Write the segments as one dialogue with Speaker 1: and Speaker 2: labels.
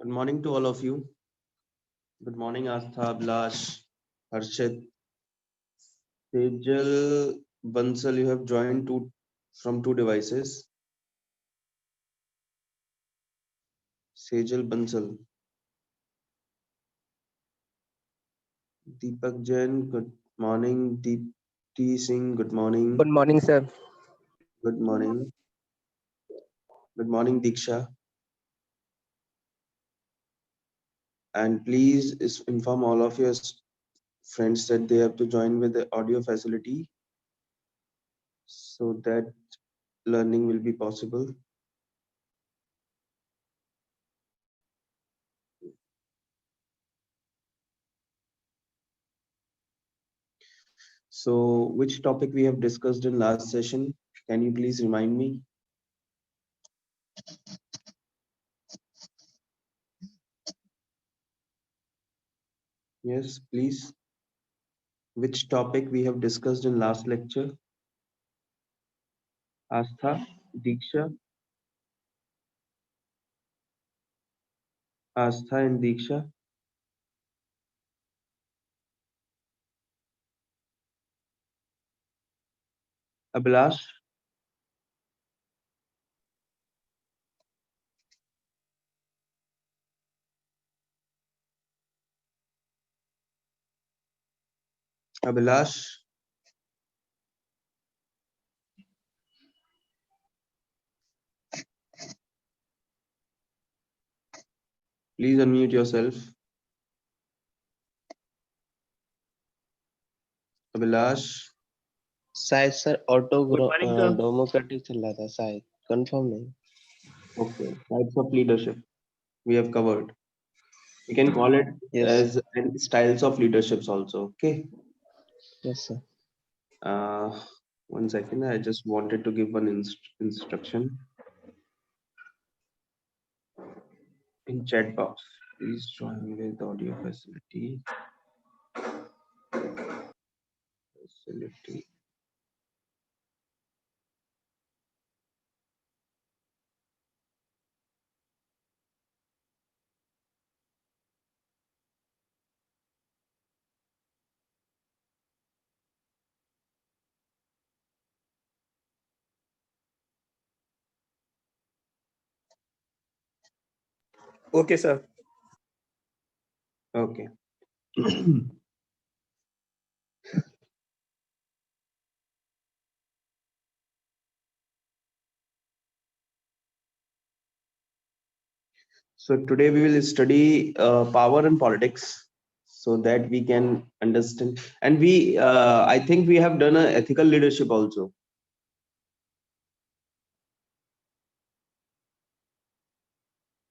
Speaker 1: Good morning to all of you. Good morning, Astha, Ablash, Harshit, Sejal, Bansal. You have joined from two devices. Sejal Bansal, Deepak Jain. Good morning, Deepti Singh. Good morning.
Speaker 2: Good morning, sir.
Speaker 1: Good morning. Good morning, Diksha. And please inform all of your friends that they have to join with the audio facility so that learning will be possible. So, which topic we have discussed in last session? Can you please remind me? Yes, please. Which topic we have discussed in last lecture? Astha, Diksha, Astha and Diksha. Abhilash, Abhilash, please unmute yourself. Abhilash,
Speaker 2: शायद sir auto
Speaker 3: Good morning, sir.
Speaker 2: Democratic चल रहा था शायद confirm नहीं.
Speaker 1: okay. Types of leadership we have covered. We can call it
Speaker 2: Yes,
Speaker 1: as styles of leaderships also. Okay.
Speaker 2: yes sir.
Speaker 1: Uh, 1 second. I just wanted to give one instruction in chat box. Please join with audio facility. Facility.
Speaker 3: Okay, sir.
Speaker 1: Okay. So today we will study power and politics so that we can understand. And I think we have done a ethical leadership also.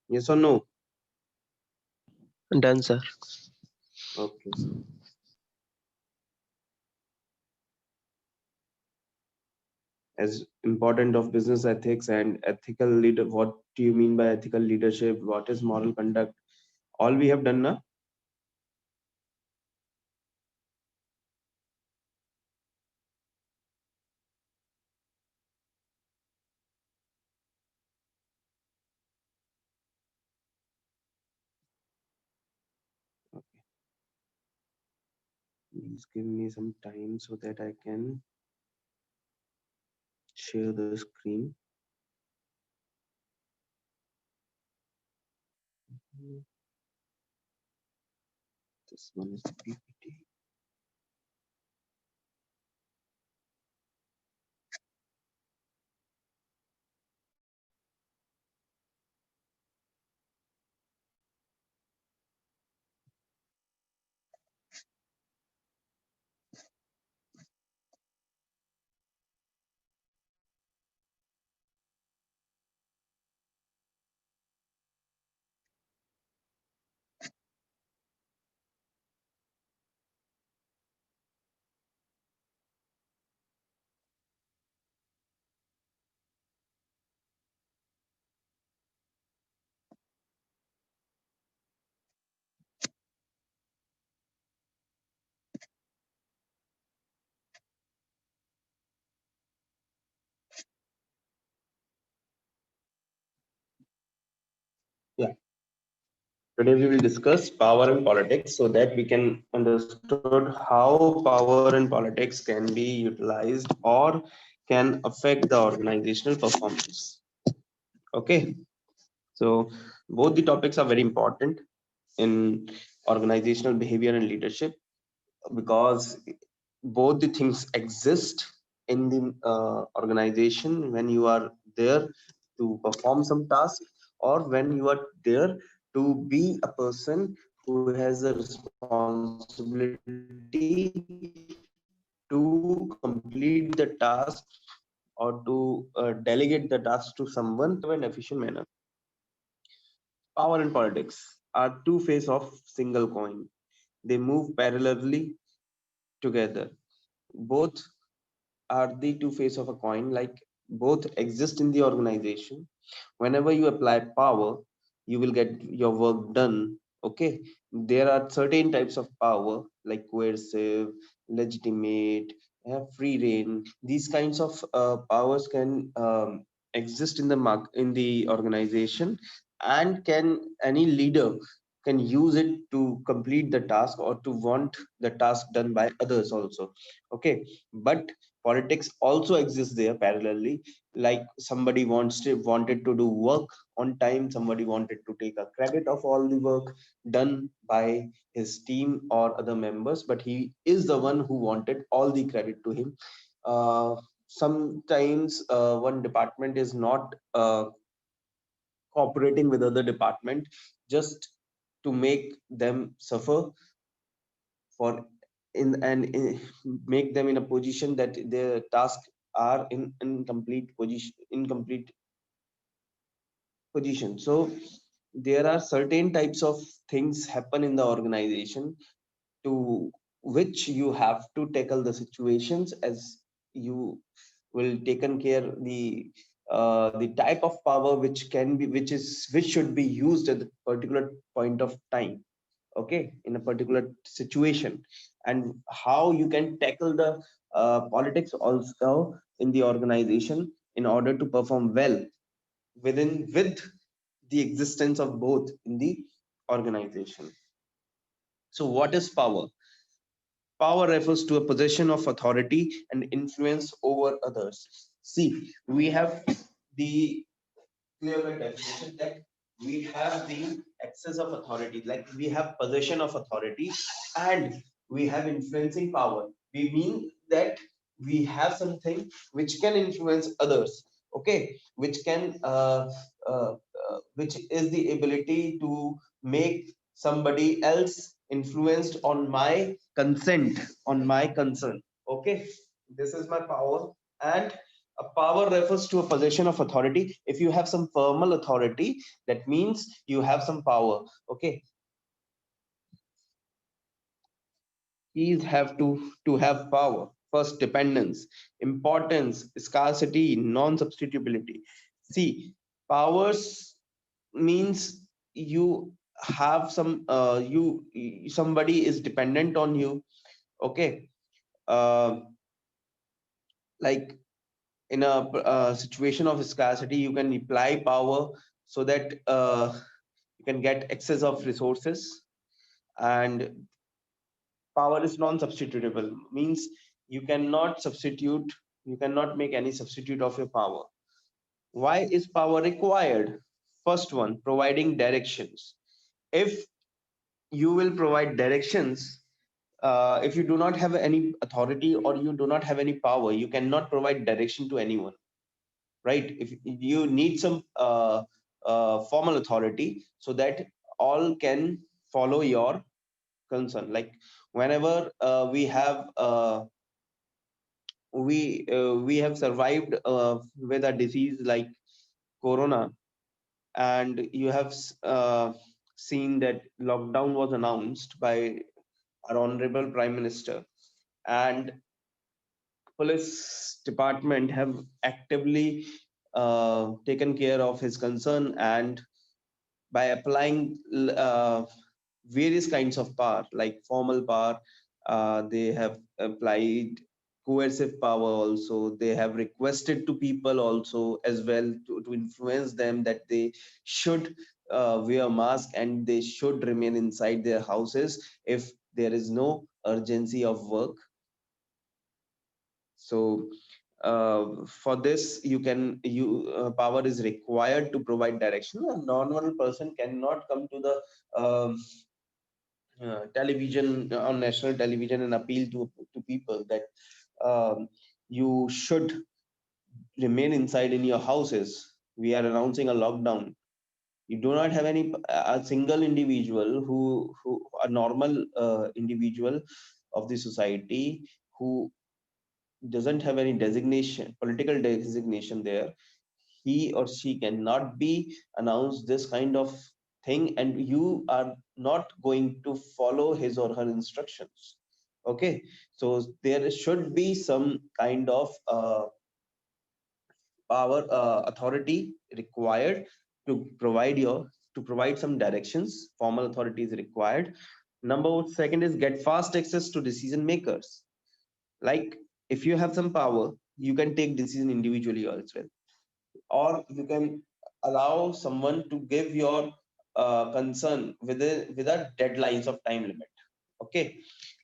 Speaker 1: Yes or no?
Speaker 2: Done sir.
Speaker 1: Okay. As important of business ethics and ethical leader, what do you mean by ethical leadership? What is moral conduct? All we have done now. Okay. Please give me some time so that I can share the screen. This one is the PPT. Today we will discuss power and politics so that we can understood how power and politics can be utilized or can affect the organizational performance. Okay, so both the topics are very important in organizational behavior and leadership because both the things exist in the organization when you are there to perform some task or when you are there to be a person who has a responsibility to complete the task or to delegate the task to someone in an effective and efficient manner. Power and politics are two faces of single coin. They move parallelly together. Both are the two faces of a coin, like both exist in the organization. Whenever you apply power, you will get your work done. Okay, there are certain types of power like coercive, legitimate, free reign. These kinds of powers can exist in the in the organization, and can any leader can use it to complete the task or to want the task done by others also. Okay, but politics also exists there parallelly, like somebody wanted to do work on time, somebody wanted to take a credit of all the work done by his team or other members, but he is the one who wanted all the credit to him. Sometimes one department is not cooperating with other department just to make them suffer for make them in a position that their tasks are in incomplete position. So there are certain types of things happen in the organization to which you have to tackle the situations as you will taken care the type of power which should be used at the particular point of time. Okay, in a particular situation, and how you can tackle the politics also in the organization in order to perform well with the existence of both in the organization. So what is power? Power refers to a possession of authority and influence over others. See, we have the clear cut definition that we have the excess of authority, like we have possession of authority and we have influencing power. We mean that we have something which can influence others. Okay, which is the ability to make somebody else influenced on my consent, on my concern. Okay, this is my power. And a power refers to a possession of authority. If you have some formal authority, that means you have some power. Okay, keys have to have power. First, dependence, importance, scarcity, non-substitutability. See, powers means you have some somebody is dependent on you. Okay, uh, like in a situation of scarcity, you can apply power so that you can get access of resources. And power is non-substitutable, means you cannot substitute, you cannot make any substitute of your power. Why is power required? First one, providing directions. If you will provide directions, if you do not have any authority or you do not have any power, you cannot provide direction to anyone, right? If you need some formal authority so that all can follow your concern. Like whenever we have survived with a disease like corona, and you have seen that lockdown was announced by our honorable prime minister, and police department have actively taken care of his concern, and by applying various kinds of power like formal power, they have applied coercive power also, they have requested to people also as well to influence them that they should wear mask and they should remain inside their houses if there is no urgency of work. So for this you can you power is required to provide direction. A normal person cannot come to the um, television on national television and appeal to people that um, you should remain inside in your houses. We are announcing a lockdown. You do not have any a single individual who a normal individual of the society who doesn't have any designation, political designation there. He or she cannot be announced this kind of thing, and you are not going to follow his or her instructions. Okay, so there should be some kind of power authority required to provide some directions. Formal authority is required. Number second is get fast access to decision makers. Like, if you have some power, you can take decision individually as well, or you can allow someone to give your concern without deadlines of time limit. Okay,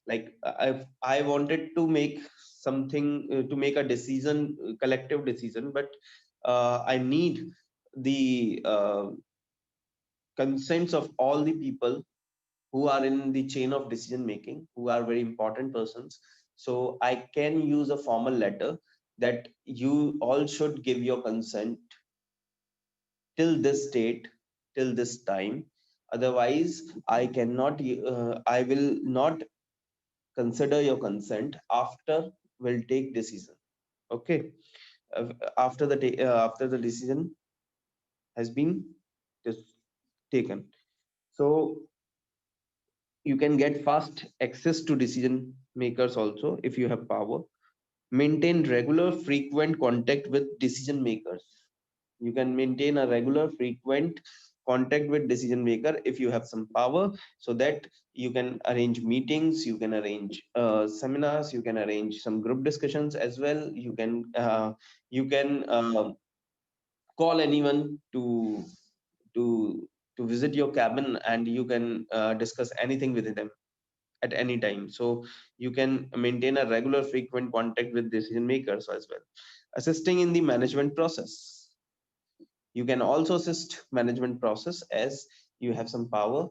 Speaker 1: like if I wanted to make something to make a decision, collective decision, but I need the consents of all the people who are in the chain of decision making, who are very important persons. So I can use a formal letter that you all should give your consent till this date, till this time. Otherwise I cannot I will not consider your consent after will take decision. Okay. After the decision has been just taken. So you can get fast access to decision makers also if you have power. Maintain regular frequent contact with decision makers. You can maintain a regular frequent contact with decision maker if you have some power, so that you can arrange meetings, you can arrange seminars, you can arrange some group discussions as well. You can call anyone to visit your cabin, and you can discuss anything with them at any time. So you can maintain a regular frequent contact with decision makers as well. Assisting in the management process. You can also assist management process as you have some power,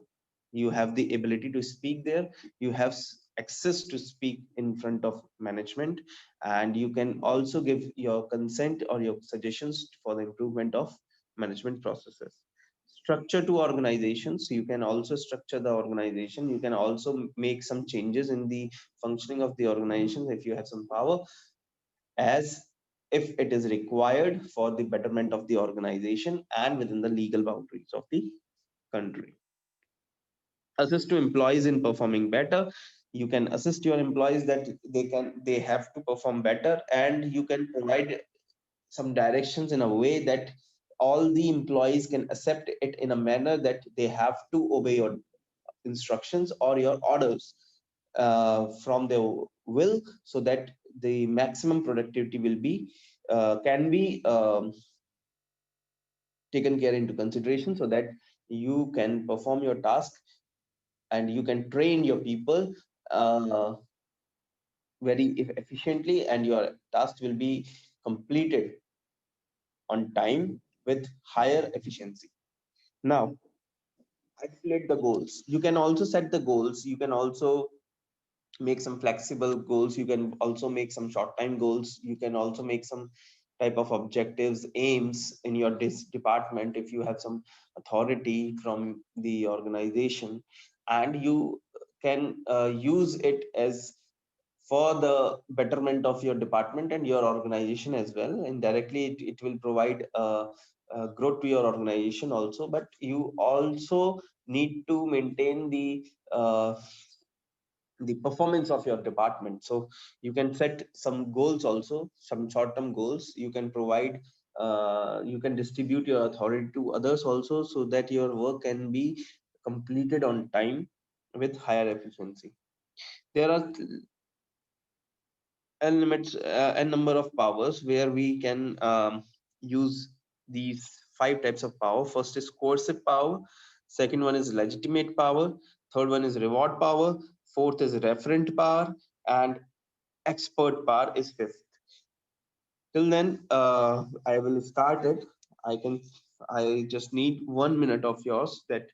Speaker 1: you have the ability to speak there, you have access to speak in front of management, and you can also give your consent or your suggestions for the improvement of management processes. Structure to organizations. You can also structure the organization, you can also make some changes in the functioning of the organization if you have some power, as if it is required for the betterment of the organization and within the legal boundaries of the country. Assist to employees in performing better. You can assist your employees that they have to perform better, and you can provide some directions in a way that all the employees can accept it in a manner that they have to obey your instructions or your orders from their will, so that the maximum productivity will be can be taken care into consideration, so that you can perform your task and you can train your people uh, very efficiently, and your task will be completed on time with higher efficiency. Now, isolate the goals. You can also set the goals. You can also make some flexible goals. You can also make some short time goals. You can also make some type of objectives, aims in your department if you have some authority from the organization, and you can use it as for the betterment of your department and your organization as well. Indirectly it will provide growth to your organization also, but you also need to maintain the performance of your department. So you can set some goals also, some short term goals. You can provide you can distribute your authority to others also, so that your work can be completed on time with higher efficiency. There are n number of powers where we can use these five types of power. First is coercive power, second one is legitimate power, third one is reward power, fourth is referent power, and expert power is fifth. Till then, I will start it. I can. I just need 1 minute of yours. That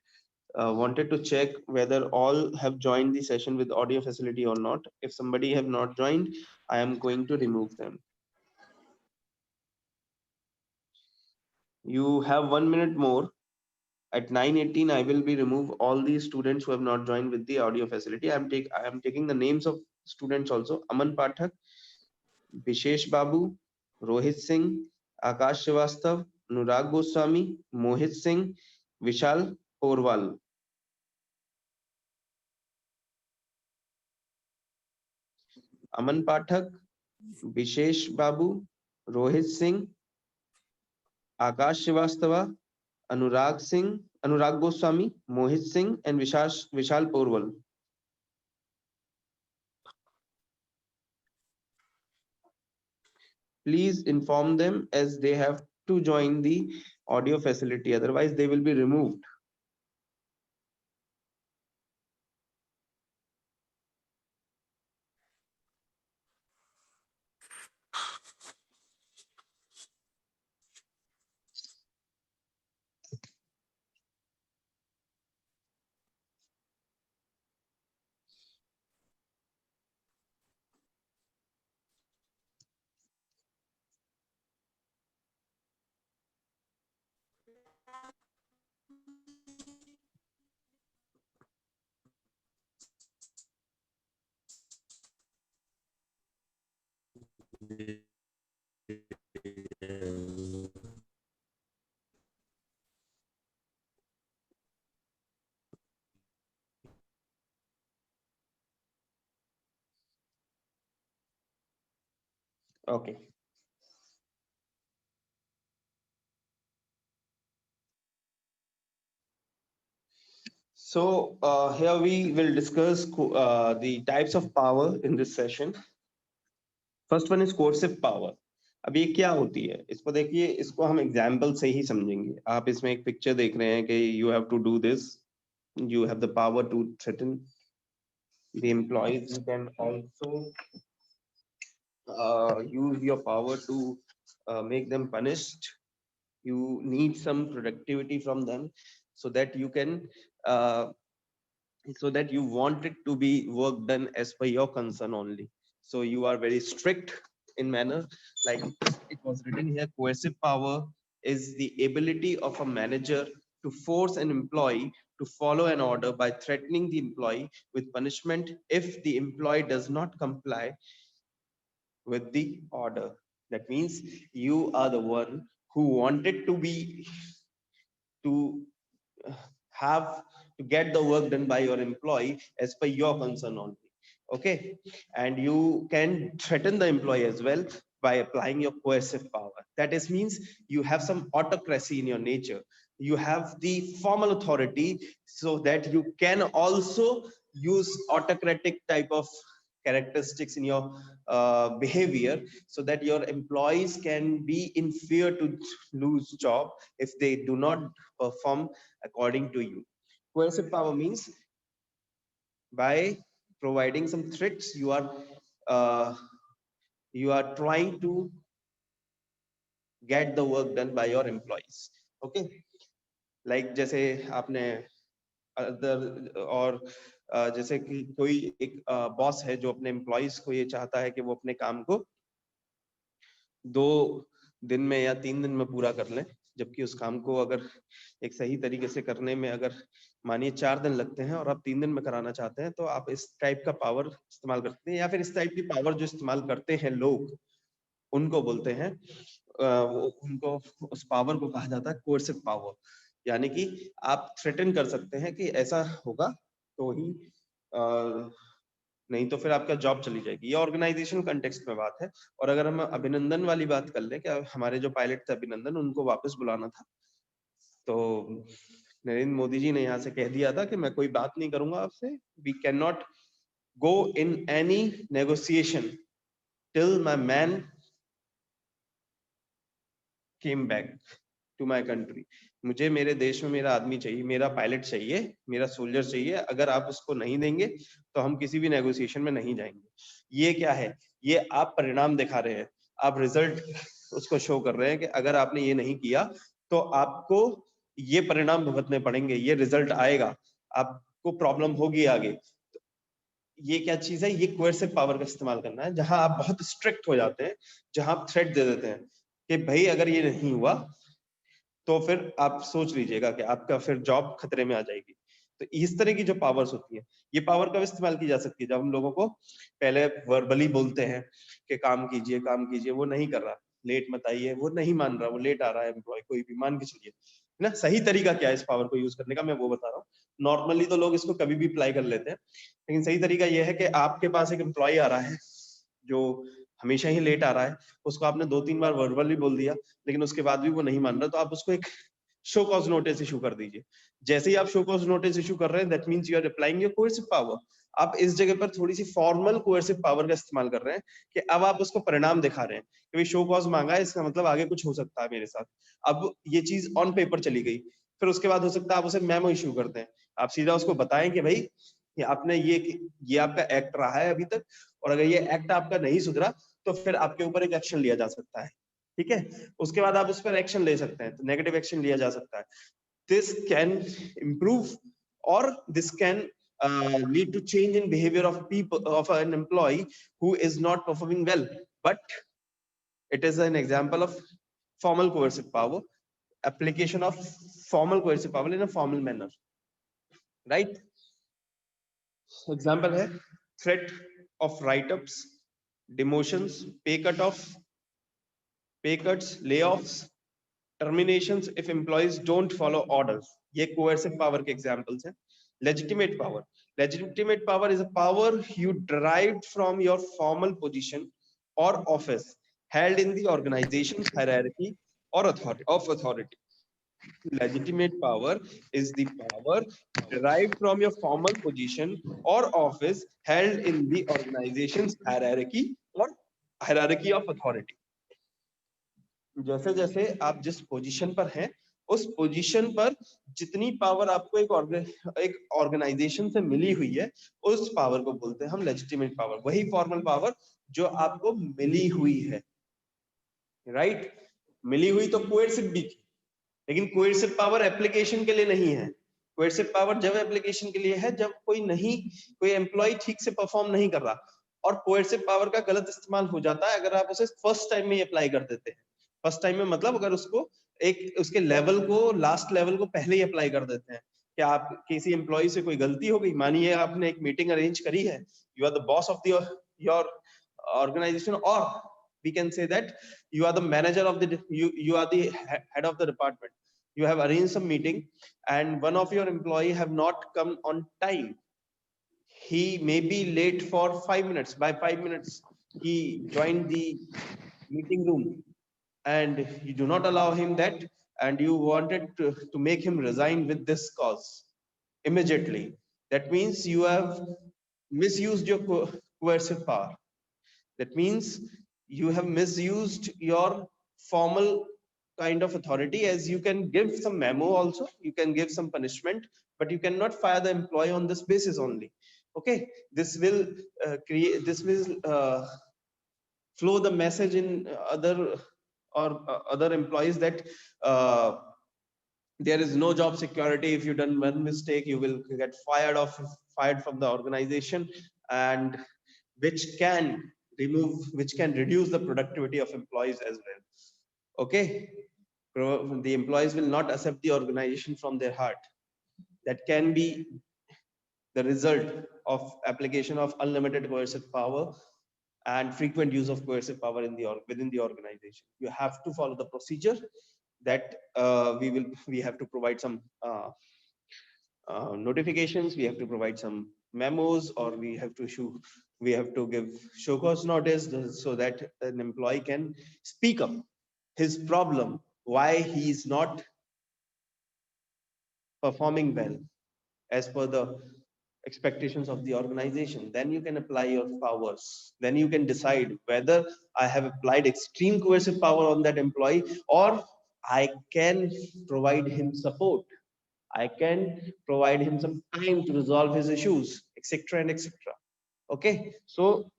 Speaker 1: wanted to check whether all have joined the session with audio facility or not. If somebody have not joined, I am going to remove them. You have 1 minute more. At 9:18, I will be remove all these students who have not joined with the audio facility. I am taking the names of students also. Aman Pathak, Vishesh Babu, Rohit Singh, Akash Srivastava, Anurag Goswami, Mohit Singh, Vishal Porwal. Aman Pathak, Vishesh Babu, Rohit Singh, Akash Srivastava, Anurag Goswami, Mohit Singh, and Vishal Porwal. Please inform them as they have to join the audio facility, otherwise they will be removed. Okay. So here we will discuss the types of power in this session. First one is coercive power. अब ये क्या होती है, इसको देखिए, इसको हम example से ही समझेंगे. आप इसमें एक पिक्चर देख रहे हैं कि you have to do this, you have the power to threaten the employees. You can also use your power to make them punished. You need some productivity from them so that you can uh, so that you want it to be work done as per your concern only. So you are very strict in manner, like it was written here. Coercive power is the ability of a manager to force an employee to follow an order by threatening the employee with punishment if the employee does not comply with the order. That means you are the one who wanted to be to have to get the work done by your employee as per your concern only. Okay, and you can threaten the employee as well by applying your coercive power. That is means you have some autocracy in your nature. You have the formal authority so that you can also use autocratic type of characteristics in your behavior, so that your employees can be in fear to lose job if they do not perform according to you. Coercive power means by providing some threats, uh, you are trying to get the work done by your employees. Okay, like जैसे आपने other और जैसे कि कोई एक boss है जो अपने एम्प्लॉइज को ये चाहता है कि वो अपने काम को 2 दिन में या 3 दिन में पूरा कर लें, जबकि उस काम को अगर एक सही तरीके से करने में अगर मानिए 4 दिन लगते हैं और आप 3 दिन में कराना चाहते हैं, तो आप इस टाइप का पावर इस्तेमाल करते हैं. या फिर इस टाइप की पावर जो इस्तेमाल करते हैं लोग, उनको बोलते हैं उनको उस पावर को कहा जाता है कोर्सिव पावर. यानी कि आप थ्रेटन कर सकते हैं कि ऐसा होगा तो ही नहीं तो फिर आपका जॉब चली जाएगी. ये ऑर्गेनाइजेशन कंटेक्स्ट में बात है. और अगर हम अभिनंदन वाली बात कर लें कि हमारे जो पायलट थे अभिनंदन, उनको वापस बुलाना था, तो नरेंद्र मोदी जी ने यहाँ से कह दिया था कि मैं कोई बात नहीं करूंगा आपसे. We can not go in any negotiation till my man came back. To my country. मुझे मेरे देश में मेरा आदमी चाहिए, मेरा पायलट चाहिए, मेरा सोल्जर चाहिए। अगर आप उसको नहीं देंगे तो हम किसी भी नेगोशिएशन में नहीं जाएंगे। ये क्या है? ये आप परिणाम दिखा रहे हैं, आप रिजल्ट उसको शो कर रहे हैं कि अगर आपने ये नहीं किया तो आपको ये परिणाम भुगतने पड़ेंगे, ये रिजल्ट आएगा, आपको प्रॉब्लम होगी आगे। ये क्या चीज है? ये कोएर्सिव पावर का इस्तेमाल करना है, जहां आप बहुत स्ट्रिक्ट हो जाते हैं, जहां आप थ्रेट दे देते हैं कि भाई अगर ये नहीं हुआ तो फिर आप सोच लीजिएगा कि आपका फिर जॉब खतरे में आ जाएगी। तो इस तरह की जो पावर्स होती है, ये पावर कब इस्तेमाल की जा सकती है? जब हम लोगों को पहले वर्बली बोलते हैं कि काम कीजिए काम कीजिए, वो नहीं कर रहा, लेट मत आइए, वो नहीं मान रहा, वो लेट आ रहा है एम्प्लॉय, कोई भी मान के चलिए, है ना। सही तरीका क्या है इस पावर को यूज करने का, मैं वो बता रहा हूँ। नॉर्मली तो लोग इसको कभी भी अप्लाई कर लेते हैं, लेकिन सही तरीका ये है कि आपके पास एक एम्प्लॉय आ रहा है जो हमेशा ही लेट आ रहा है, उसको आपने 2-3 बार वर्बली बोल दिया लेकिन उसके बाद भी वो नहीं मान रहा, तो आप उसको एक शो कॉज नोटिस इशू कर दीजिए। जैसे ही आप शो कॉज नोटिस इशू कर रहे हैं, that means you are applying your coercive power. आप इस जगह पर थोड़ी सी फॉर्मल कोएर्सिव पावर का इस्तेमाल कर रहे हैं कि अब आप उसको परिणाम दिखा रहे हैं कि भाई शो कॉज मांगा है, इसका मतलब आगे कुछ हो सकता है मेरे साथ। अब ये चीज ऑन पेपर चली गई, फिर उसके बाद हो सकता है आप उसे मेमो इशू करते हैं, आप सीधा उसको बताएं कि भाई ये आपने ये आपका एक्ट रहा है अभी तक, और अगर ये एक्ट आपका नहीं सुधरा तो फिर आपके ऊपर एक एक्शन लिया जा सकता है। ठीक है, उसके बाद आप उस पर एक्शन ले सकते हैं, तो नेगेटिव एक्शन लिया जा सकता है। This can improve or this can lead to change in behavior of people, of an employee who is not performing well, but it is an example of formal coercive power, application of formal coercive power in a formal manner, right? Example है threat of write-ups, demotions, pay cuts, layoffs, terminations if employees don't follow orders. ये coercive power के examples हैं। Legitimate power. Legitimate power is a power you derived from your formal position or office held in the organization's hierarchy or authority. Legitimate power is the power derived from your formal position or office held in the organization's hierarchy or hierarchy of authority. जैसे जैसे आप जिस position पर हैं, उस position पर जितनी power आपको एक ऑर्गेनाइजेशन से मिली हुई है, उस पावर को बोलते हैं हम लेजिटिमेट पावर। वही फॉर्मल पावर जो आपको मिली हुई है, राइट? मिली हुई तो कोएर्सिव भी थी, लेकिन कोएर्सिव पावर एप्लीकेशन के लिए नहीं है। कोएर्सिव पावर जब एप्लीकेशन के लिए है जब कोई एम्प्लॉय ठीक से परफॉर्म नहीं कर रहा, और कोएर्सिव पावर का गलत इस्तेमाल हो जाता है अगर आप उसे फर्स्ट टाइम में अप्लाई कर देते हैं। फर्स्ट टाइम में मतलब अगर उसको एक उसके लेवल को, लास्ट लेवल को पहले ही अप्लाई कर देते हैं कि आप किसी एम्प्लॉय से कोई गलती हो गई, मानिए आपने एक मीटिंग अरेंज करी है, you are the boss of your organization, or we can say that you are the manager of you are the head of the department. You have arranged some meeting and one of your employee have not come on time. He may be late for 5 minutes. By 5 minutes he joined the meeting room and you do not allow him that, and you wanted to make him resign with this cause immediately. That means you have misused your coercive power. That means you have misused your formal kind of authority, as you can give some memo also, you can give some punishment, but you cannot fire the employee on this basis only. Okay, this will this will flow the message in other employees that uh, there is no job security. If you done one mistake, you will get fired from the organization, and which can which can reduce the productivity of employees as well. Okay, the employees will not accept the organization from their heart. That can be the result of application of unlimited coercive power and frequent use of coercive power within the organization. You have to follow the procedure that we have to provide some notifications, we have to provide some memos, or we have to give show cause notice, so that an employee can speak up his problem, why he is not performing well as per the expectations of the organization. Then you can apply your powers, then you can decide whether I have applied extreme coercive power on that employee, or I can provide him support. I can provide him some time to resolve his issues, etc. and etc. Okay, so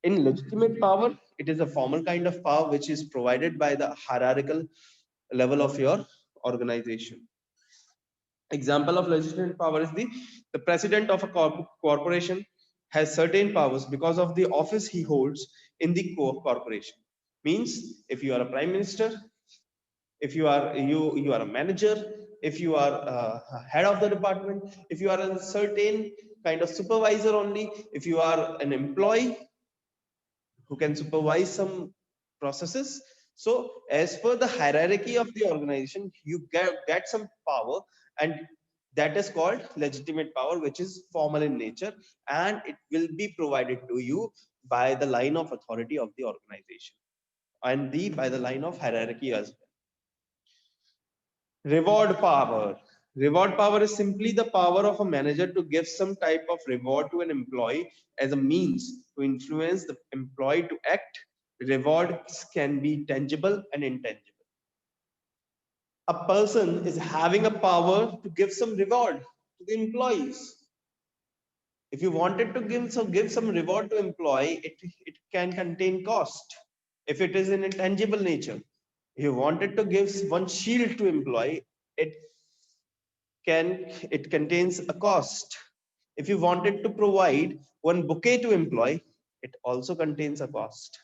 Speaker 1: in legitimate power, it is a formal kind of power which is provided by the hierarchical level of your organization. Example of legitimate power is the president of a corporation has certain powers because of the office he holds in the corporation. Means if you are a prime minister, if you are a manager, if you are head of the department, if you are a certain kind of supervisor only, if you are an employee who can supervise some processes. So as per the hierarchy of the organization, you get some power, and that is called legitimate power, which is formal in nature, and it will be provided to you by the line of authority of the organization and the by the line of hierarchy as well. Reward power. Reward power is simply the power of a manager to give some type of reward to an employee as a means to influence the employee to act. Rewards can be tangible and intangible. A person is having a power to give some reward to the employees. If you wanted to give some reward to employee, it can contain cost. If it is in a tangible nature, if you wanted to give one shield to employee, it it contains a cost. If you wanted to provide one bouquet to employee, it also contains a cost,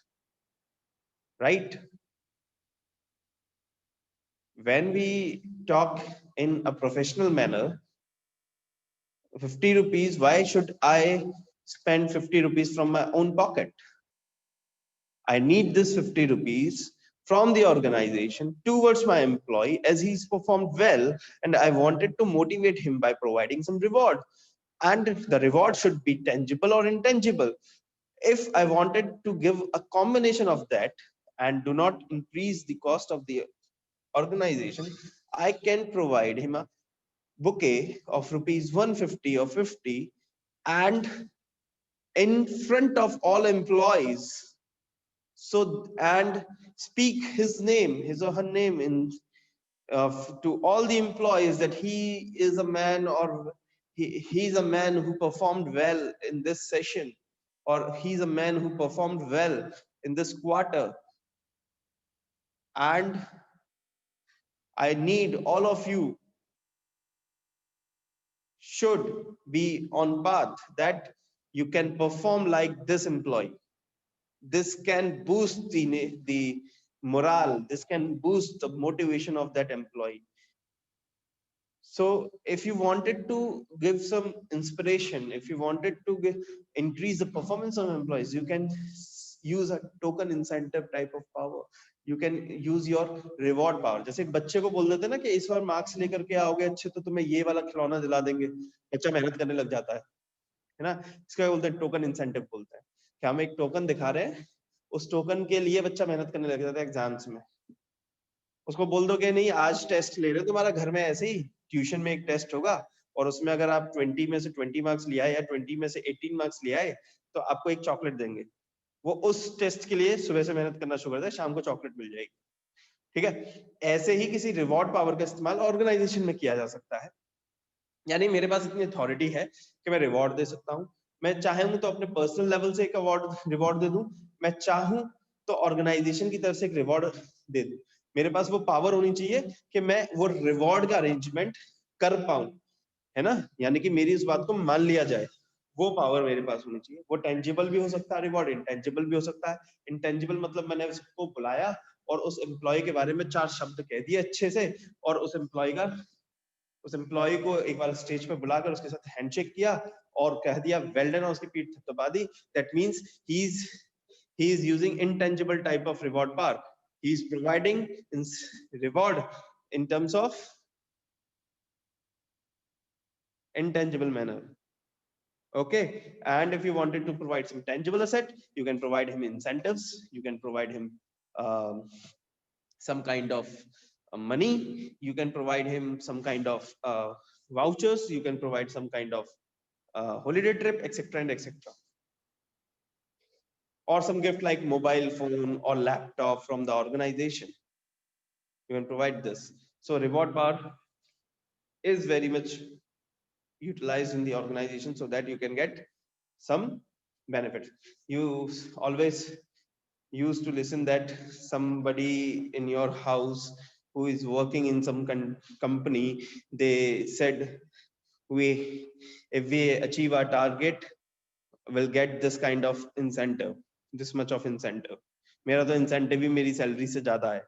Speaker 1: right? When we talk in a professional manner, 50 rupees, why should I spend 50 rupees from my own pocket? I need this 50 rupees from the organization towards my employee as he's performed well, and I wanted to motivate him by providing some reward. And the reward should be tangible or intangible. If I wanted to give a combination of that and do not increase the cost of the organization, I can provide him a bouquet of rupees 150 or 50, and in front of all employees, so and speak his name, his or her name in to all the employees that he is a man, or he's a man who performed well in this session, or he's a man who performed well in this quarter, and I need all of you should be on path that you can perform like this employee. This can boost the morale, this can boost the motivation of that employee. So if you wanted to give some inspiration, if you wanted to increase the performance of employees, you can use a token incentive type of power. You can use your reward power. जैसे एक बच्चे को बोल देते हैं ना कि इस बार मार्क्स लेकर के आओगे अच्छे तो तुम्हें ये वाला खिलौना दिला देंगे, बच्चा मेहनत करने लग जाता है ना? इसका बोलते हैं टोकन इंसेंटिव बोलते हैं कि हम एक टोकन दिखा रहे हैं, उस टोकन के लिए बच्चा मेहनत करने लग जाता है एग्जाम्स में। उसको बोल दो कि नहीं आज टेस्ट ले रहे हो, तुम्हारा घर में ऐसे ही ट्यूशन में एक टेस्ट होगा और उसमें अगर आप 20 में से 20 मार्क्स लिया या 20 में से 18 मार्क्स लिया है तो आपको एक चॉकलेट देंगे। वो उस टेस्ट के लिए सुबह से मेहनत करना शुरू करता है, शाम को चॉकलेट मिल जाएगी। ठीक है, ऐसे ही किसी रिवॉर्ड पावर का इस्तेमाल ऑर्गेनाइजेशन में किया जा सकता है। यानी मेरे पास इतनी अथॉरिटी है कि मैं रिवॉर्ड दे सकता हूँ। मैं चाहूँ तो अपने पर्सनल लेवल से एक अवार्ड रिवॉर्ड दे दूं, मैं चाहूँ तो ऑर्गेनाइजेशन की तरफ से एक रिवॉर्ड दे दूं। मेरे पास वो पावर होनी चाहिए कि मैं वो रिवॉर्ड का अरेंजमेंट कर पाऊं, है ना? यानी कि मेरी इस बात को मान लिया जाए, वो पावर मेरे पास होनी चाहिए। वो टेंजिबल भी हो सकता है रिवॉर्ड, इंटेंजिबल भी हो सकता है। इंटेंजिबल मतलब मैंने उसको बुलाया और उस एम्प्लॉय के बारे में 4 शब्द कह दिए अच्छे से, और उस एम्प्लॉय को एक बार स्टेज पे बुलाकर उसके साथ हैंडशेक किया और कह दिया वेल डन, और उसकी पीठ थपथपा दी। That means he is using intangible type of reward power. He is providing reward in terms of intangible manner. Okay, and if you wanted to provide some tangible asset, you can provide him incentives, you can provide him um, some kind of money, you can provide him some kind of vouchers, you can provide some kind of holiday trip, etc. and etc. Or some gift like mobile phone or laptop from the organization. You can provide this. So reward power is very much utilized in the organization so that you can get some benefits. You always used to listen that somebody in your house who is working in some company, they said, we if we achieve our target, will get this kind of incentive, this much of incentive. मेरा तो incentive ही मेरी salary से ज्यादा है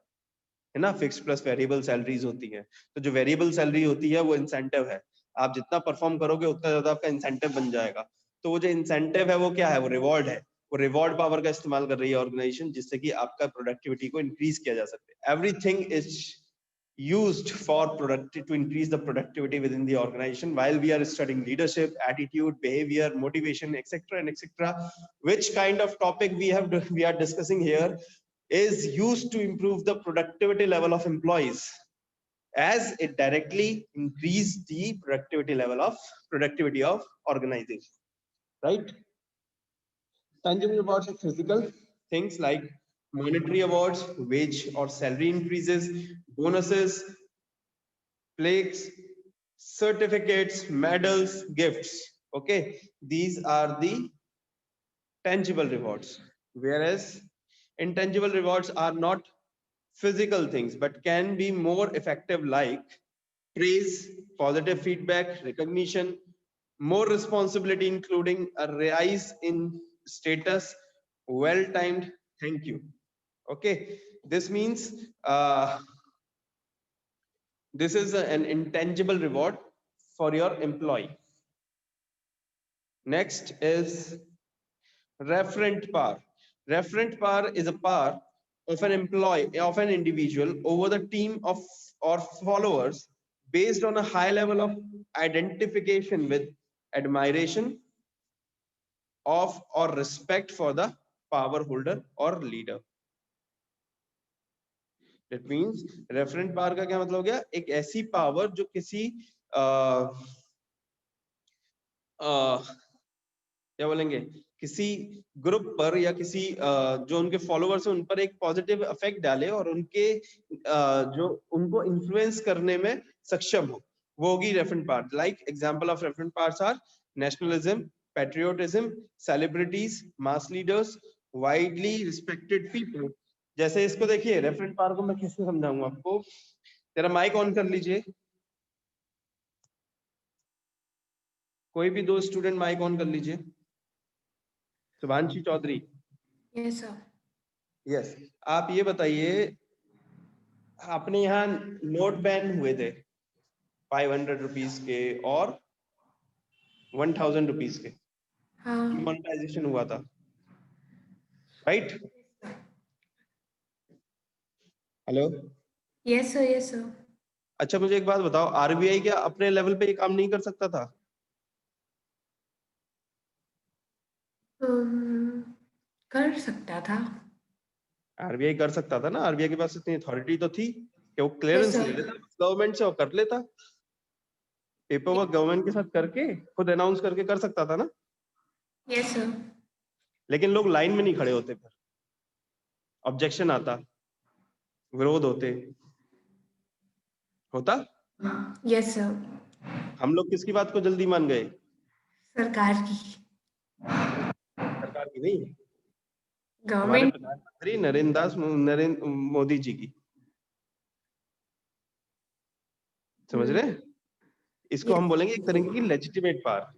Speaker 1: ना. Fixed plus variable salaries होती है, तो जो वेरिएबल सैलरी होती है वो इंसेंटिव है. आप जितना परफॉर्म करोगे उतना ज्यादा आपका इंसेंटिव बन जाएगा. तो वो जो इंसेंटिव है वो क्या है, वो रिवॉर्ड है. वो रिवॉर्ड पावर का इस्तेमाल कर रही है ऑर्गेनाइजेशन, जिससे कि आपका प्रोडक्टिविटी को इंक्रीज किया जा सके. Everything is used for product to increase the productivity within the organization while we are studying leadership, attitude, behavior, motivation, etc. and etc. Which kind of topic we are discussing here is used to improve the productivity level of employees, as it directly increase the productivity of organization, right? Tangible rewards are physical things like monetary awards, wage or salary increases, bonuses, plaques, certificates, medals, gifts. Okay, these are the tangible rewards, whereas intangible rewards are not physical things but can be more effective, like praise, positive feedback, recognition, more responsibility, including a rise in status, well timed thank you. Okay, this means this is an intangible reward for your employee. Next is referent power. Referent power is a power of an employee, of an individual over the team of or followers based on a high level of identification with admiration of or respect for the power holder or leader. That means referent power का क्या मतलब हो गया, एक ऐसी power जो किसी क्या बोलेंगे, किसी ग्रुप पर या किसी जो उनके फॉलोअर्स हैं उन पर एक पॉजिटिव इफेक्ट डाले और उनके जो उनको इन्फ्लुएंस करने में सक्षम हो, वो होगी referent part. Like example of referent parts are nationalism, patriotism, celebrities, mass leaders, widely respected people. जैसे इसको देखिए, रेफरेंट पार्ट को मैं किससे समझाऊंगा आपको. तेरा माइक ऑन कर लीजिए, कोई भी दो स्टूडेंट माइक ऑन कर लीजिए. Shubhanshi Chaudhary.
Speaker 3: Yes sir.
Speaker 1: Yes, आप ये बताइए, अपने यहाँ नोट बैन हुए थे 500 रुपीज के और 1000 रुपीज के,
Speaker 3: हाँ.
Speaker 1: डिमोनेटाइजेशन हुआ था, right? Hello.
Speaker 3: Yes sir. Yes sir.
Speaker 1: अच्छा, मुझे एक बात बताओ, आरबीआई क्या अपने लेवल पे ये काम नहीं कर सकता था?
Speaker 3: कर सकता था.
Speaker 1: आरबीआई कर सकता था ना, आरबीआई के पास इतनी अथॉरिटी तो थी कि वो
Speaker 3: Yes,
Speaker 1: क्लियरेंस
Speaker 3: sir.
Speaker 1: ले लेता गवर्नमेंट से और कर लेता. पेपर वर्क गवर्नमेंट के साथ करके खुद अनाउंस करके कर सकता था ना.
Speaker 3: Yes sir.
Speaker 1: लेकिन लोग लाइन में नहीं खड़े होते, फिर ऑब्जेक्शन आता, विरोध होता.
Speaker 3: Yes sir.
Speaker 1: हम लोग किसकी बात को जल्दी मान गए?
Speaker 3: सरकार की.
Speaker 1: सरकार की नहीं, हमारे
Speaker 3: गवर्नमेंट.
Speaker 1: प्रधानमंत्री नरेंद्र मोदी जी की. समझ रहे हैं? इसको हम बोलेंगे एक तरीके की लेजिटिमेट पावर,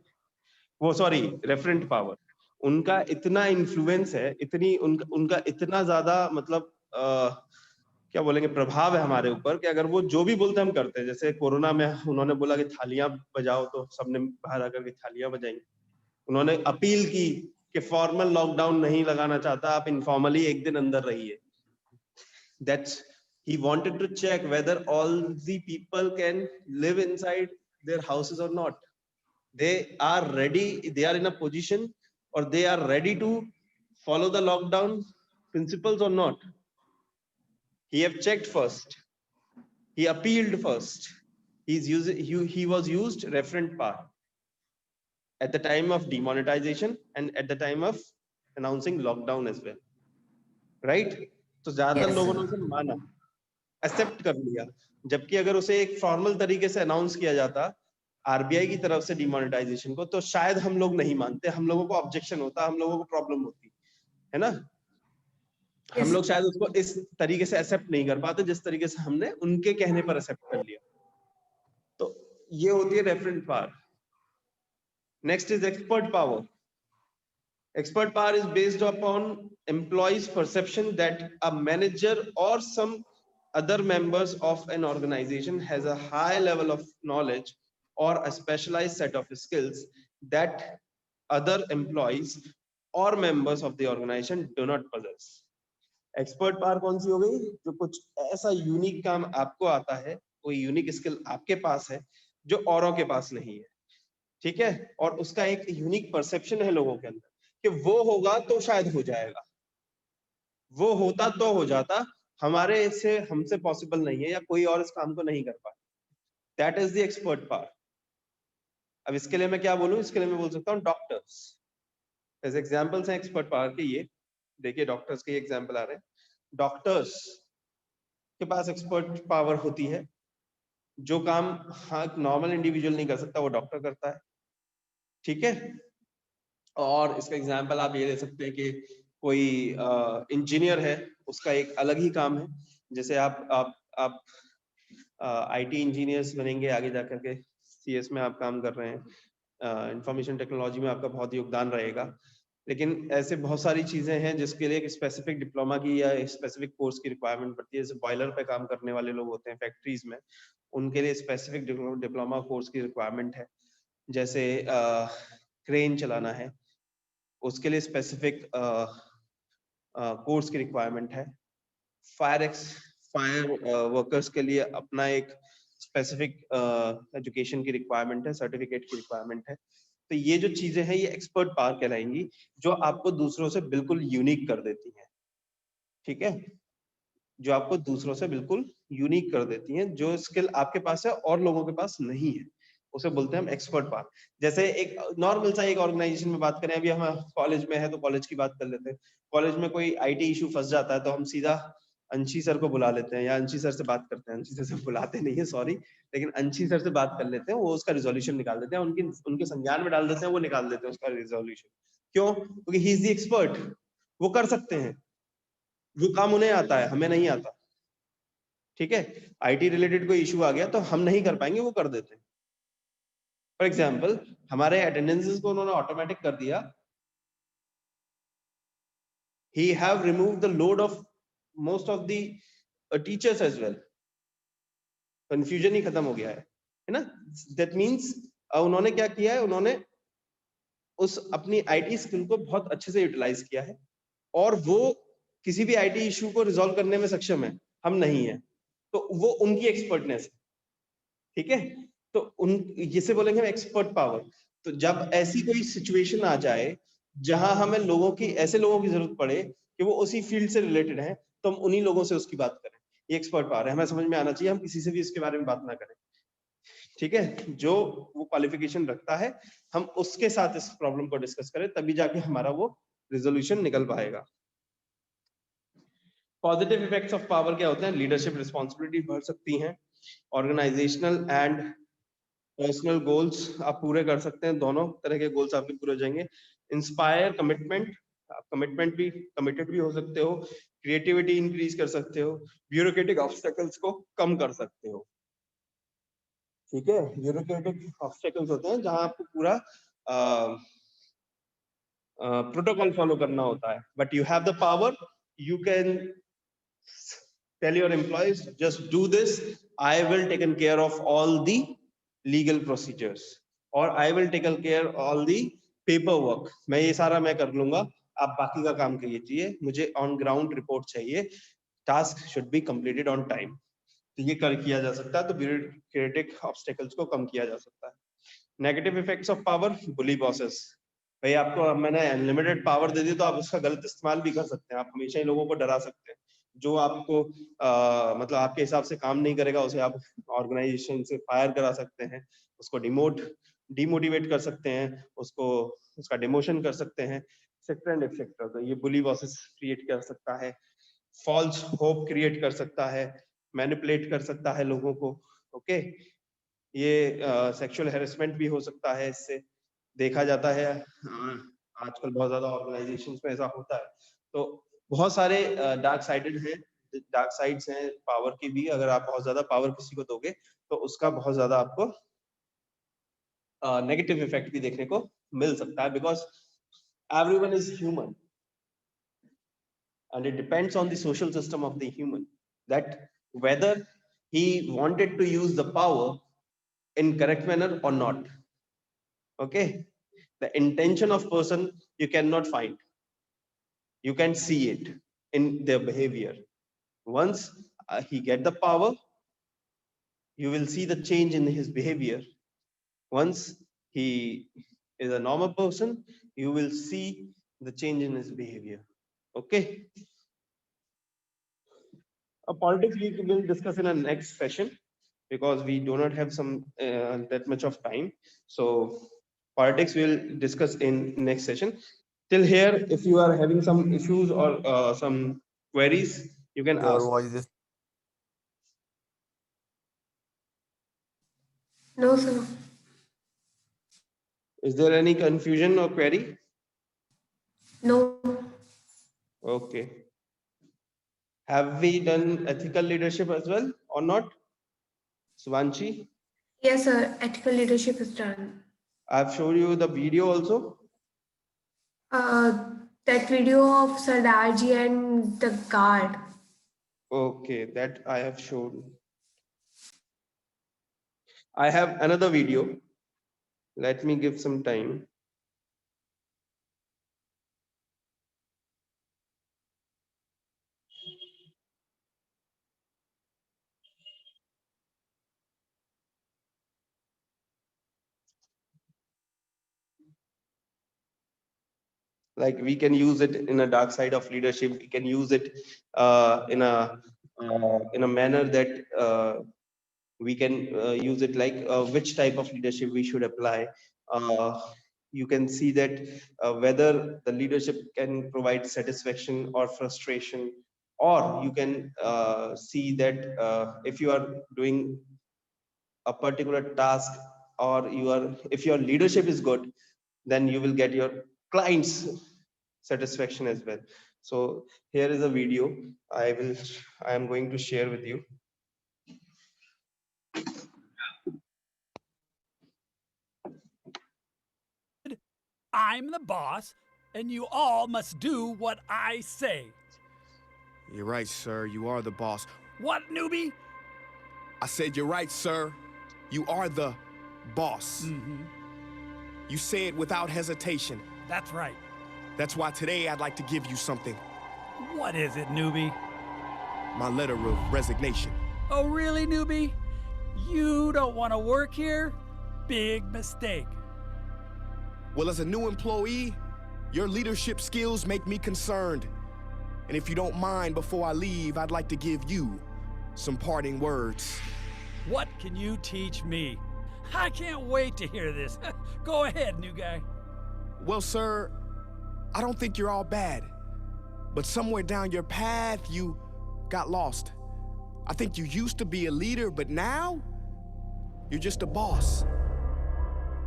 Speaker 1: वो सॉरी रेफरेंट पावर. उनका इतना इन्फ्लुएंस है, उनका इतना ज्यादा मतलब क्या बोलेंगे, प्रभाव है हमारे ऊपर कि अगर वो जो भी बोलते हम करते हैं. जैसे कोरोना में उन्होंने बोला कि थालियां बजाओ, तो सबने बाहर आकर के थालियां बजाई. उन्होंने अपील की कि फॉर्मल लॉकडाउन नहीं लगाना चाहता, आप इनफॉर्मली एक दिन अंदर रहिए. That's he wanted to check whether all the people can live inside their houses or not. They are ready, they are in a position, or they are ready to follow the lockdown principles or not. He have checked first, he appealed first. He was used referent power at the time of demonetization and at the time of announcing lockdown as well, right? तो ज्यादातर
Speaker 3: Yes,
Speaker 1: लोगों
Speaker 3: sir.
Speaker 1: ने उसे माना. Accept कर लिया, जबकि अगर उसे एक फॉर्मल तरीके से अनाउंस किया जाता आरबीआई की तरफ से डिमोनेटाइजेशन को, तो शायद हम लोग नहीं मानते, हम लोगों को ऑब्जेक्शन होता, हम लोगों को प्रॉब्लम होती, है ना। हम
Speaker 3: यस
Speaker 1: लोग शायद उसको इस तरीके से एक्सेप्ट नहीं कर पाते जिस तरीके से हमने उनके कहने पर एक्सेप्ट कर लिया। तो ये होती है referent power. Next is expert power. Expert power is based upon employees' perception that a manager or some other members of an organization has a high level of knowledge or a specialized set of skills that other employees or members of the organization do not possess. Expert power कौन सी हो गई? जो कुछ ऐसा unique काम आपको आता है, कोई यूनिक स्किल आपके पास है जो औरों के पास नहीं है, ठीक है, और उसका एक यूनिक परसेप्शन है लोगों के अंदर कि वो होगा तो शायद हो जाएगा, वो होता तो हो जाता, हमारे से हमसे पॉसिबल नहीं है या कोई और इस काम को नहीं कर पाए। That is the expert power. अब इसके लिए मैं क्या बोलूं? इसके लिए मैं बोल सकता हूँ डॉक्टर्स। ऐसे एग्जांपल्स हैं एक्सपर्ट पावर के, ये देखिए डॉक्टर्स के एग्जांपल आ रहे हैं। डॉक्टर्स के पास एक्सपर्ट पावर होती है, जो काम हाँ नॉर्मल इंडिविजुअल नहीं कर सकता वो डॉक्टर करता है, ठीक है। और इसका एग्जांपल आप ये ले सकते हैं कि कोई इंजीनियर है, उसका एक अलग ही काम है, जैसे आप आईटी इंजीनियर्स बनेंगे आगे जाकर के, सीएस में आप काम कर रहे हैं, इंफॉर्मेशन टेक्नोलॉजी में आपका बहुत योगदान रहेगा, लेकिन ऐसे बहुत सारी चीजें हैं जिसके लिए एक स्पेसिफिक डिप्लोमा की या स्पेसिफिक कोर्स की रिक्वायरमेंट पड़ती है। जैसे बॉयलर पे काम करने वाले लोग होते हैं फैक्ट्रीज में, उनके लिए स्पेसिफिक डिप्लोमा कोर्स की रिक्वायरमेंट है। जैसे क्रेन चलाना है, उसके लिए स्पेसिफिक कोर्स की रिक्वायरमेंट है। फायर वर्कर्स के लिए अपना एक स्पेसिफिक एजुकेशन की रिक्वायरमेंट है, सर्टिफिकेट की रिक्वायरमेंट है। तो ये जो चीजें हैं ये एक्सपर्ट पावर कहलाएंगी, जो आपको दूसरों से बिल्कुल यूनिक कर देती हैं, ठीक है, जो आपको दूसरों से बिल्कुल यूनिक कर देती हैं, जो स्किल आपके पास है और लोगों के पास नहीं है, उसे बोलते हैं हम एक्सपर्ट पावर। जैसे एक नॉर्मल सा एक ऑर्गेनाइजेशन में बात करें, अभी हम कॉलेज में है तो कॉलेज की बात कर लेते हैं। कॉलेज में कोई आईटी इशू फंस जाता है तो हम सीधा अंशी सर को बुला लेते हैं या अंशी सर से बात करते हैं, अंशी सर से बुलाते नहीं है सॉरी, लेकिन अंशी सर से बात कर लेते हैं, वो उसका रिजोल्यूशन निकाल देते हैं, उनके संज्ञान में डाल देते हैं, वो निकाल देते हैं उसका रिजोल्यूशन। क्यों? क्योंकि ही इज द एक्सपर्ट, वो कर सकते हैं, वो काम उन्हें आता है, हमें नहीं आता, ठीक है। आईटी रिलेटेड कोई इशू आ गया तो हम नहीं कर पाएंगे, वो कर देते हैं। फॉर एग्जाम्पल हमारे अटेंडेंसेस को उन्होंने ऑटोमेटिक कर दिया, he have removed the load of most of the teachers as well, confusion ही खत्म हो गया है ना। दैट मींस उन्होंने क्या किया है, उन्होंने उस अपनी आईटी स्किल को बहुत अच्छे से यूटिलाइज किया है, और वो किसी भी आईटी इशू को रिजॉल्व करने में सक्षम है, हम नहीं है, तो वो उनकी एक्सपर्टनेस है, ठीक है। तो उन जिसे बोलेंगे हम एक्सपर्ट पावर। तो जब ऐसी कोई सिचुएशन आ जाए जहां हमें ऐसे लोगों की जरूरत पड़े कि वो उसी फील्ड से रिलेटेड हैं, तो हम उन्हीं लोगों से उसकी बात करें, ये एक्सपर्ट पावर है। हमें समझ में आना चाहिए, हम किसी से भी इसके बारे में बात ना करें, ठीक है। जो वो क्वालिफिकेशन रखता है हम उसके साथ इस प्रॉब्लम को डिस्कस करें, तभी जाके हमारा वो रिजोल्यूशन निकल पाएगा। पॉजिटिव इफेक्ट्स ऑफ पावर क्या होते हैं? लीडरशिप रिस्पॉन्सिबिलिटी बढ़ सकती हैं, ऑर्गेनाइजेशनल एंड पर्सनल गोल्स आप पूरे कर सकते हैं, दोनों तरह के गोल्स आपके पूरे हो जाएंगे। इंस्पायर कमिटमेंट, आप कमिटमेंट भी कमिटेड भी हो सकते हो, क्रिएटिविटी इंक्रीज कर सकते हो, ब्यूरोक्रेटिक ऑब्स्टेकल्स को कम कर सकते हो, ठीक है। ब्यूरोक्रेटिक ऑब्स्टेकल्स होते हैं जहां आपको पूरा प्रोटोकॉल फॉलो करना होता है, but you have the power, you can tell your employees just do this, I will taken care of all the legal procedures or I will taken care all the paperwork, मैं ये सारा मैं कर लूंगा, आप बाकी का काम कीजिए, मुझे ऑन ग्राउंड रिपोर्ट चाहिए, task should be completed on time. तो ये कर किया जा सकता है, तो ब्यूरोक्रेटिक ऑब्स्टेकल्स को कम किया जा सकता है। Negative effects of power, bully bosses. भाई आपको मैंने अनलिमिटेड पावर दे दी तो आप उसका गलत इस्तेमाल भी कर सकते हैं, आप हमेशा ही लोगों को डरा सकते हैं, जो आपको मतलब आपके हिसाब से काम नहीं करेगा उसे आप ऑर्गेनाइजेशन से फायर करा सकते हैं, उसको डिमोटिवेट कर सकते हैं, उसका डिमोशन कर सकते हैं, एक्सेट्रा एंड एक्सेट्रा। तो ये बुली बॉसेस क्रिएट कर सकता है, फॉल्स होप क्रिएट कर सकता है, मैनिपुलेट कर सकता है लोगों को, ओके। ये सेक्सुअल हैरेसमेंट भी हो सकता है, इससे देखा जाता है आजकल बहुत ज्यादा ऑर्गेनाइजेशंस में ऐसा होता है। तो बहुत सारे डार्क साइड्स हैं पावर की भी। अगर आप बहुत ज्यादा पावर किसी को दोगे तो उसका बहुत ज्यादा आपको नेगेटिव इफेक्ट भी देखने को मिल सकता है, because everyone is human and it depends on the social system of the human, that whether he wanted to use the power in correct manner or not, okay. The intention of person you cannot find, you can see it in their behavior. Once he get the power, you will see the change in his behavior. Once he is a normal person, you will see the change in his behavior, okay. Politics we will discuss in a next session, because we do not have some that much of time. So politics we'll discuss in next session. Till here, if you are having some issues or some queries, you can
Speaker 4: Your
Speaker 1: ask.
Speaker 4: voice is
Speaker 3: No, sir.
Speaker 1: Is there any confusion or query?
Speaker 3: No.
Speaker 1: Okay. Have we done ethical leadership as well or not? Swanchi,
Speaker 3: Yes, sir. Ethical leadership is done.
Speaker 1: I've showed you the video also.
Speaker 3: That video of Sardarji and the guard.
Speaker 1: Okay, that I have shown. I have another video. Let me give some time. Like we can use it in a dark side of leadership. We can use it in a manner that we can use it like which type of leadership we should apply. You can see that whether the leadership can provide satisfaction or frustration, or you can see that if you are doing a particular task, or if your leadership is good, then you will get your clients satisfaction as well. So here is a video I am going to share with you.
Speaker 5: I'm the boss, and you all must do what I say.
Speaker 6: You're right, sir. You are the boss.
Speaker 5: What, newbie?
Speaker 6: I said you're right, sir. You are the boss.
Speaker 5: Mm-hmm.
Speaker 6: You say it without hesitation.
Speaker 5: That's right.
Speaker 6: That's why today I'd like to give you something.
Speaker 5: What is it, newbie?
Speaker 6: My letter of resignation.
Speaker 5: Oh, really, newbie? You don't want to work here? Big mistake.
Speaker 6: Well, as a new employee, your leadership skills make me concerned. And if you don't mind, before I leave, I'd like to give you some parting words.
Speaker 5: What can you teach me? I can't wait to hear this. Go ahead, new guy.
Speaker 6: Well, sir, I don't think you're all bad. But somewhere down your path, you got lost. I think you used to be a leader, but now you're just a boss.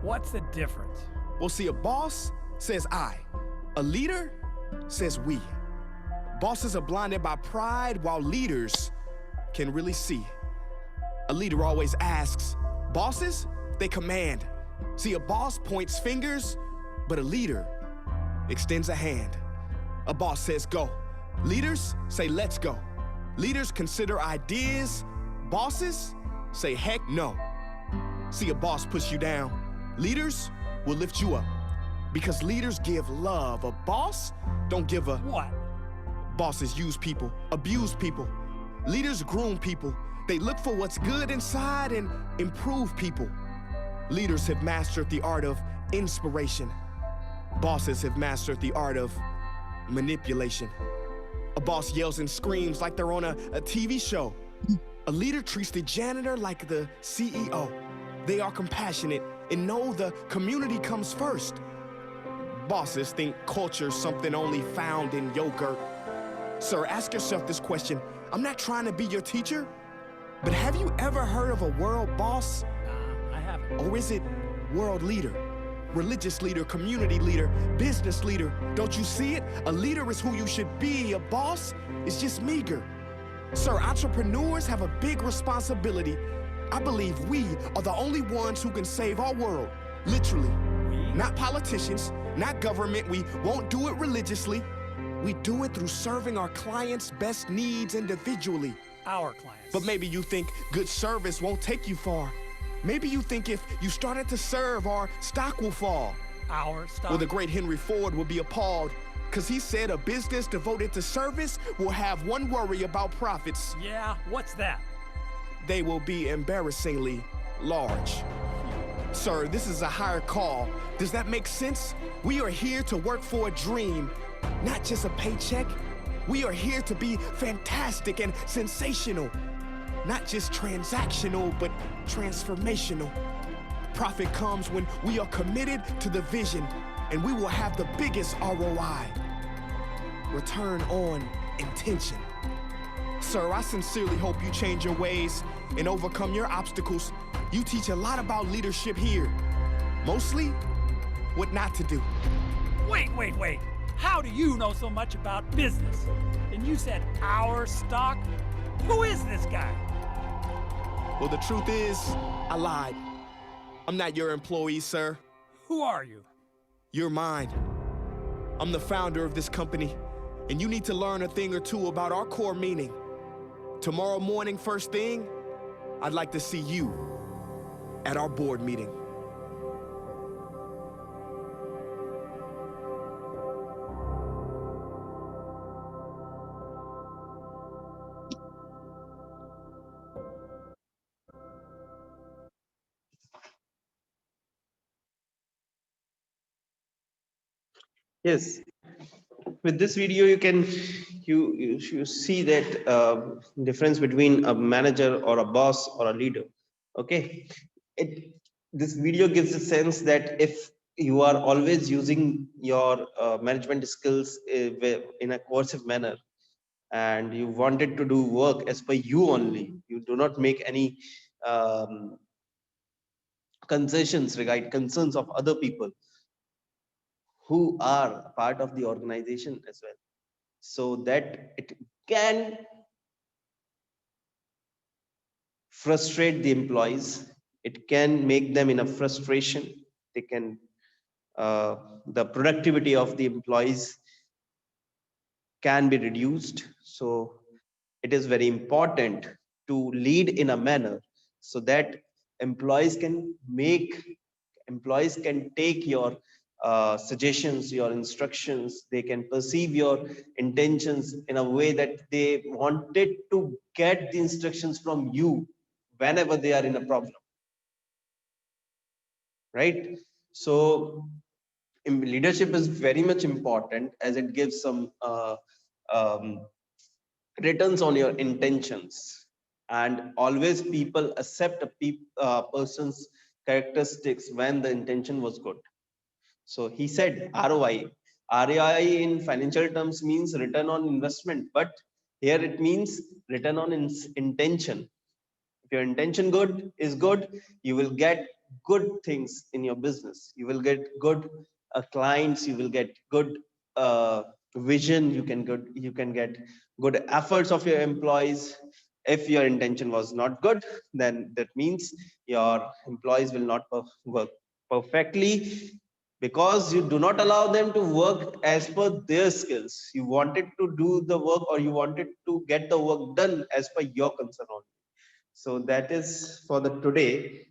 Speaker 5: What's the difference?
Speaker 6: Well, see, a boss says I. A leader says we. Bosses are blinded by pride, while leaders can really see. A leader always asks. Bosses, they command. See, a boss points fingers, but a leader extends a hand. A boss says go. Leaders say let's go. Leaders consider ideas. Bosses say heck no. See, a boss puts you down. Leaders will lift you up, because leaders give love. A boss don't give a
Speaker 5: What?
Speaker 6: Bosses use people, abuse people. Leaders groom people. They look for what's good inside and improve people. Leaders have mastered the art of inspiration. Bosses have mastered the art of manipulation. A boss yells and screams like they're on a TV show. A leader treats the janitor like the CEO. They are compassionate and know the community comes first. Bosses think culture's something only found in yogurt. Sir, ask yourself this question. I'm not trying to be your teacher. But have you ever heard of a world boss?
Speaker 5: Nah, I haven't.
Speaker 6: Or is it world leader? Religious leader, community leader, business leader. Don't you see it? A leader is who you should be. A boss is just meager. Sir, entrepreneurs have a big responsibility. I believe we are the only ones who can save our world. Literally.
Speaker 5: We?
Speaker 6: Not politicians, not government. We won't do it religiously. We do it through serving our clients' best needs individually.
Speaker 5: Our clients.
Speaker 6: But maybe you think good service won't take you far. Maybe you think if you started to serve, our stock will fall.
Speaker 5: Our stock.
Speaker 6: Well, the great Henry Ford will be appalled, because he said a business devoted to service will have one worry about profits.
Speaker 5: Yeah, what's that?
Speaker 6: They will be embarrassingly large. Sir, this is a higher call. Does that make sense? We are here to work for a dream, not just a paycheck. We are here to be fantastic and sensational. Not just transactional, but transformational. Profit comes when we are committed to the vision, and we will have the biggest ROI. Return on intention. Sir, I sincerely hope you change your ways and overcome your obstacles. You teach a lot about leadership here. Mostly, what not to do.
Speaker 5: Wait. How do you know so much about business? And you said our stock? Who is this guy?
Speaker 6: Well, the truth is, I lied. I'm not your employee, sir.
Speaker 5: Who are you?
Speaker 6: You're mine. I'm the founder of this company, and you need to learn a thing or two about our core meaning. Tomorrow morning, first thing, I'd like to see you at our board meeting.
Speaker 1: Yes, with this video you see that difference between a manager or a boss or a leader. Okay, it this video gives a sense that if you are always using your management skills in a coercive manner, and you wanted to do work as per you only, you do not make any um, concessions regarding concerns of other people who are part of the organization as well, so that it can frustrate the employees, it can make them in a frustration, they can the productivity of the employees can be reduced. So it is very important to lead in a manner so that employees can make employees can take your suggestions, your instructions, they can perceive your intentions in a way that they wanted to get the instructions from you whenever they are in a problem, right? So leadership is very much important as it gives some um, returns on your intentions, and always people accept a person's characteristics when the intention was good. So he said ROI. ROI in financial terms means return on investment, but here it means return on intention. If your intention is good, you will get good things in your business. You will get good clients. You will get good vision. You can get good efforts of your employees. If your intention was not good, then that means your employees will not work perfectly, because you do not allow them to work as per their skills. You wanted to do the work, or you wanted to get the work done as per your concern only. So that is for the today's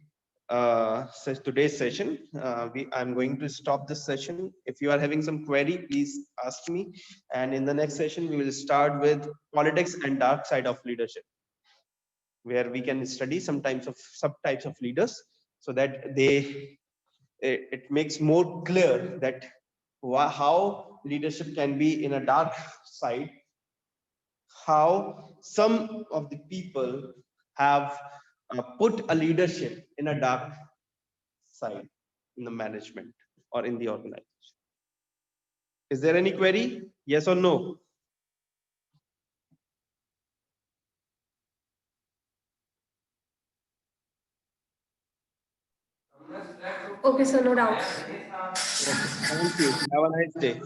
Speaker 1: session. I'm going to stop this session. If you are having some query, please ask me, and in the next session we will start with politics and dark side of leadership, where we can study some types of subtypes of leaders, so that it makes more clear that how leadership can be in a dark side, how some of the people have put a leadership in a dark side in the management or in the organization. Is there any query? Yes or no?
Speaker 3: Okay, sir, no doubts.
Speaker 1: Okay. Thank you. Have a nice day.